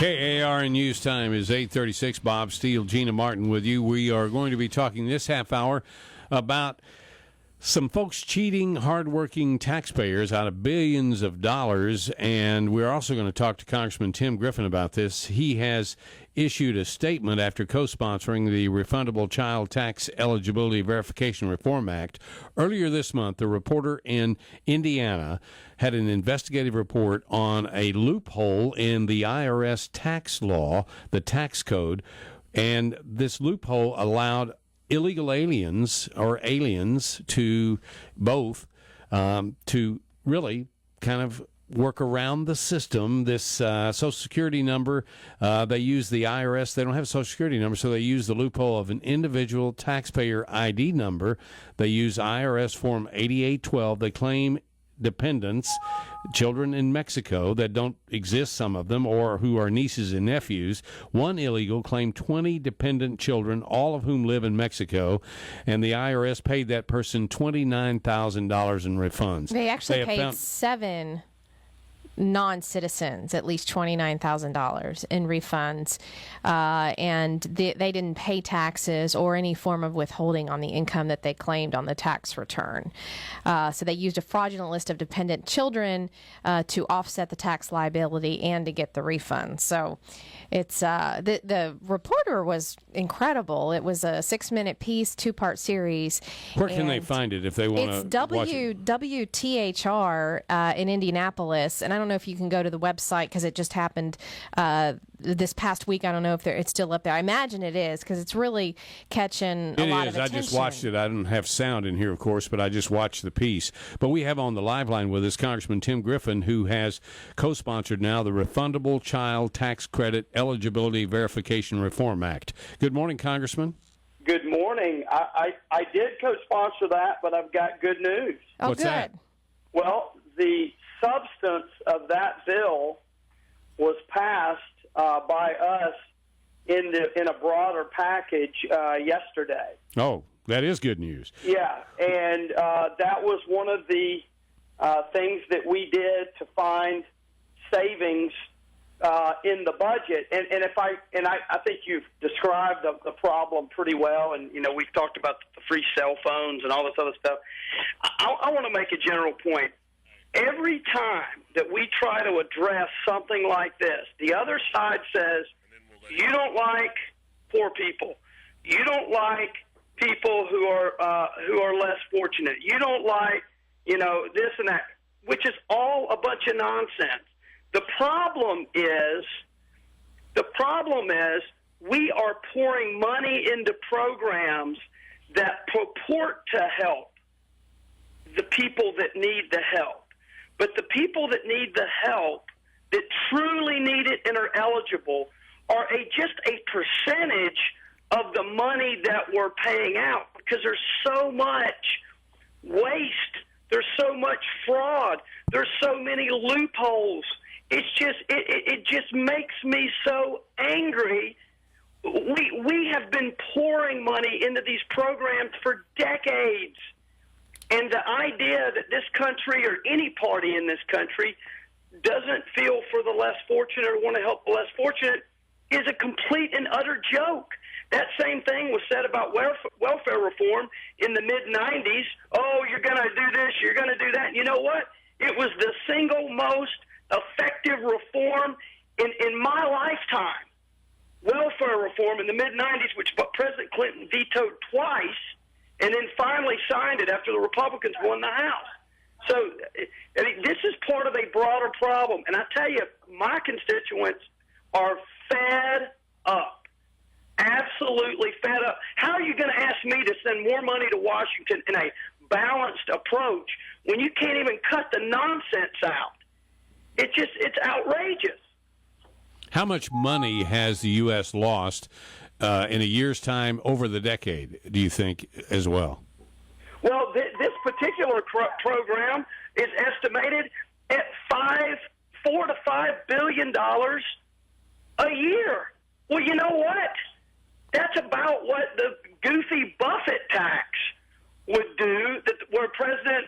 KARN News Time is 8:36. Bob Steele, Gina Martin with you. We are going to be talking this half hour about some folks cheating hardworking taxpayers out of billions of dollars, and we're also going to talk to Congressman Tim Griffin about this. He has issued a statement after co-sponsoring the Refundable Child Tax Eligibility Verification Reform Act. Earlier this month, a reporter in Indiana had an investigative report on a loophole in the IRS tax law, the tax code, and this loophole allowed illegal aliens or aliens to both to really kind of work around the system. This Social Security number, they use the IRS. They don't have a Social Security number, so they use the loophole of an individual taxpayer ID number. They use IRS Form 8812. They claim dependents, children in Mexico that don't exist, some of them, or who are nieces and nephews. One illegal claimed 20 dependent children, all of whom live in Mexico, and the IRS paid that person $29,000 in refunds. They actually paid 7 non-citizens at least $29,000 in refunds, and they didn't pay taxes or any form of withholding on the income that they claimed on the tax return. So they used a fraudulent list of dependent children to offset the tax liability and to get the refund. So it's the reporter was incredible. It was a 6-minute piece, 2-part series. Where can they find it if they want to watch it? WTHR in Indianapolis, and I don't know if you can go to the website because it just happened this past week. I don't know if it's still up there. I imagine it is because it's really catching a lot of attention. I just watched it. I don't have sound in here, of course, but I just watched the piece. But we have on the live line with us Congressman Tim Griffin, who has co-sponsored now the Refundable Child Tax Credit Eligibility Verification Reform Act. Good morning, Congressman. Good morning. I did co-sponsor that, but I've got good news. Oh, What's good. that? Well, the substance of that bill was passed by us in a broader package yesterday. Oh, that is good news. Yeah, and that was one of the things that we did to find savings in the budget. And I think you've described the problem pretty well. And we've talked about the free cell phones and all this other stuff. I want to make a general point. Every time that we try to address something like this, the other side says, you don't like poor people. You don't like people who are less fortunate. You don't like, this and that, which is all a bunch of nonsense. The problem is we are pouring money into programs that purport to help the people that need the help. But the people that need the help, that truly need it and are eligible, are just a percentage of the money that we're paying out because there's so much waste. There's so much fraud. There's so many loopholes. It just makes me so angry. We have been pouring money into these programs for decades. And the idea that this country or any party in this country doesn't feel for the less fortunate or want to help the less fortunate is a complete and utter joke. That same thing was said about welfare reform in the mid-'90s. Oh, you're going to do this, you're going to do that. And you know what? It was the single most effective reform in my lifetime. Welfare reform in the mid-'90s, which President Clinton vetoed twice, and then finally signed it after the Republicans won the House. So this is part of a broader problem. And I tell you, my constituents are fed up, absolutely fed up. How are you going to ask me to send more money to Washington in a balanced approach when you can't even cut the nonsense out? It's outrageous. How much money has the U.S. lost in a year's time over the decade, do you think, as well? Well, this particular program is estimated at $4 to $5 billion a year. Well, you know what? That's about what the goofy Buffett tax would do, where President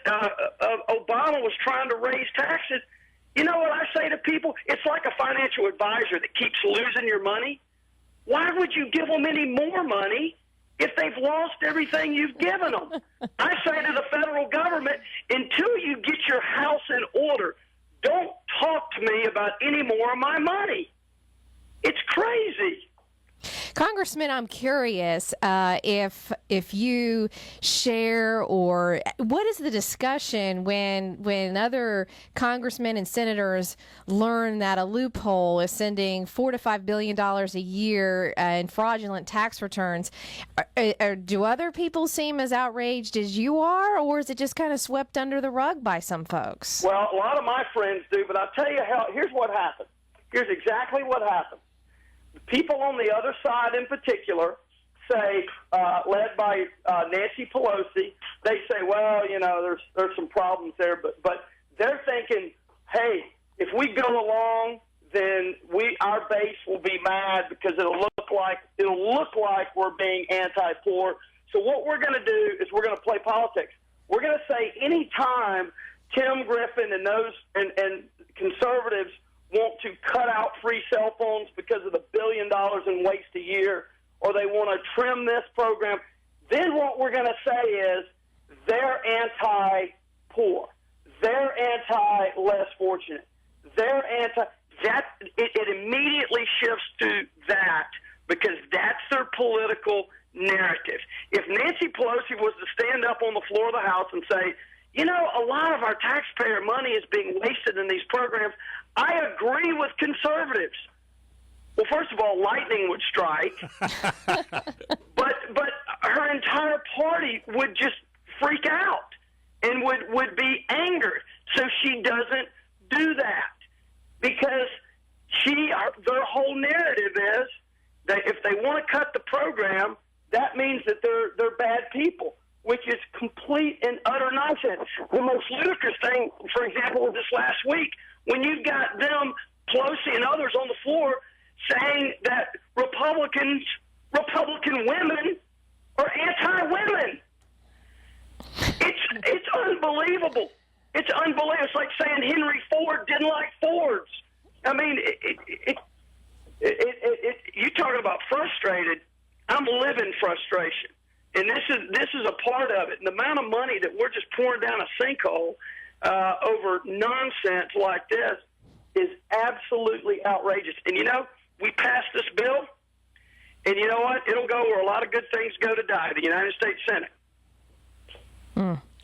Obama was trying to raise taxes. You know what I say to people? It's like a financial advisor that keeps losing your money. Why would you give them any more money if they've lost everything you've given them? I say to the federal government, until you get your house in order, don't talk to me about any more of my money. It's crazy. Congressman, I'm curious if you share, or what is the discussion when other congressmen and senators learn that a loophole is sending $4 to $5 billion a year in fraudulent tax returns? Do other people seem as outraged as you are, or is it just kind of swept under the rug by some folks? Well, a lot of my friends do, but I'll tell you here's what happened. Here's exactly what happened. People on the other side in particular say, led by Nancy Pelosi, they say, well, there's some problems there, but they're thinking, hey, if we go along, then our base will be mad because it'll look like we're being anti-poor. So what we're going to do is we're going to play politics. We're going to say any time Tim Griffin and those and conservatives want to cut out free cell phones because of the $1 billion in waste a year, or they want to trim this program, then what we're going to say is they're anti-poor. They're anti-less fortunate. They're that. It immediately shifts to that because that's their political narrative. If Nancy Pelosi was to stand up on the floor of the House and say, a lot of our taxpayer money is being wasted in these programs, I agree with conservatives. Well, first of all, lightning would strike, but her entire party would just freak out and would be angered. So she doesn't do that because their whole narrative is that if they want to cut the program, that means that they're bad people, which is complete and utter nonsense. The most ludicrous thing, for example, was this last week when you've got them, Pelosi and others on the floor, saying that Republican women are anti-women. It's unbelievable. It's unbelievable. It's like saying Henry Ford didn't like Fords. I mean, you talking about frustrated. I'm living frustration. And this is a part of it. And the amount of money that we're just pouring down a sinkhole over nonsense like this is absolutely outrageous. And, we passed this bill, and you know what? It'll go where a lot of good things go to die, the United States Senate.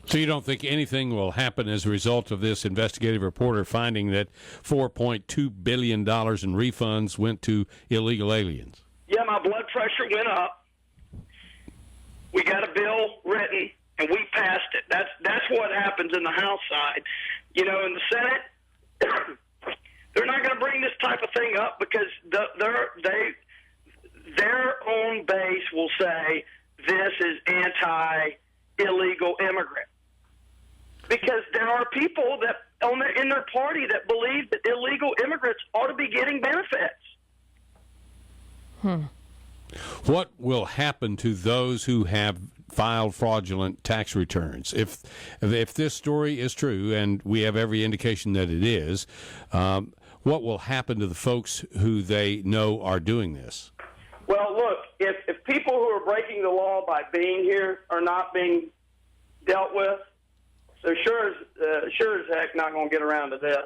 So you don't think anything will happen as a result of this investigative reporter finding that $4.2 billion in refunds went to illegal aliens? Yeah, my blood pressure went up. We got a bill written, and we passed it. That's what happens in the House side. In the Senate, they're not going to bring this type of thing up because their own base will say this is anti-illegal immigrant. Because there are people that in their party that believe that illegal immigrants ought to be getting benefits. What will happen to those who have filed fraudulent tax returns? If this story is true, and we have every indication that it is, what will happen to the folks who they know are doing this? Well, look, if people who are breaking the law by being here are not being dealt with, so sure as heck not going to get around to this.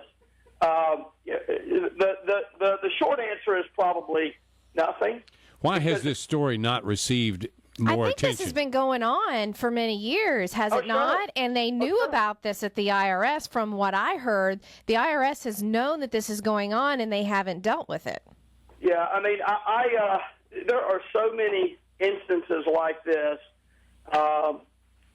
The short answer is probably nothing. Why has this story not received more I think attention? this has been going on for many years, has it not? Sure. And they knew about this at the IRS. From what I heard, the IRS has known that this is going on, and they haven't dealt with it. Yeah, I mean, there are so many instances like this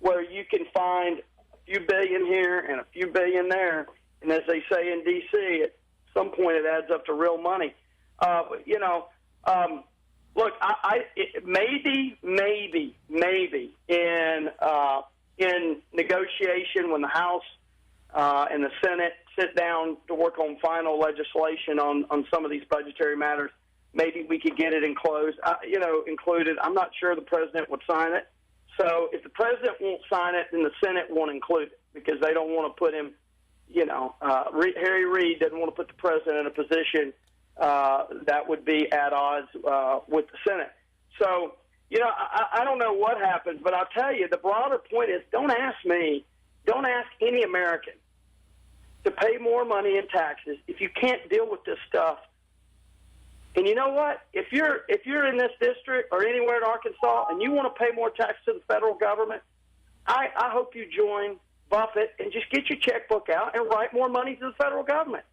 where you can find a few billion here and a few billion there, and as they say in D.C., at some point it adds up to real money. Look, maybe in negotiation when the House and the Senate sit down to work on final legislation on some of these budgetary matters, maybe we could get it included. I'm not sure the president would sign it. So if the president won't sign it, then the Senate won't include it because they don't want to put him, Harry Reid doesn't want to put the president in a position that would be at odds with the Senate. So, I don't know what happens, but I'll tell you, the broader point is don't ask me, don't ask any American to pay more money in taxes if you can't deal with this stuff. And you know what? If you're in this district or anywhere in Arkansas and you want to pay more tax to the federal government, I hope you join Buffett and just get your checkbook out and write more money to the federal government.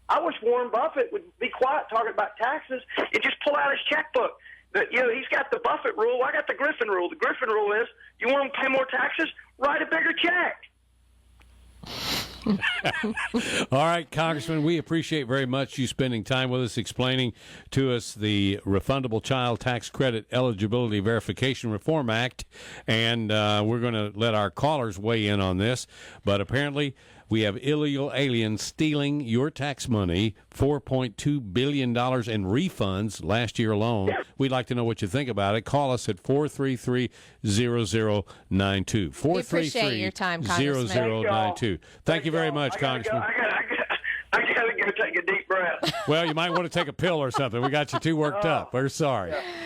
I wish Warren Buffett would be quiet talking about taxes and just pull out his checkbook. He's got the Buffett rule. I got the Griffin rule. The Griffin rule is you want to pay more taxes, write a bigger check. All right, Congressman, we appreciate very much you spending time with us explaining to us the Refundable Child Tax Credit Eligibility Verification Reform Act, and we're going to let our callers weigh in on this, but apparently we have illegal aliens stealing your tax money, $4.2 billion in refunds last year alone. We'd like to know what you think about it. Call us at 433-0092. We appreciate your time, Congressman. 0092. Thank you very much, Congressman. I got to go take a deep breath. Well, you might want to take a pill or something. We got you too worked up. We're sorry. Yeah.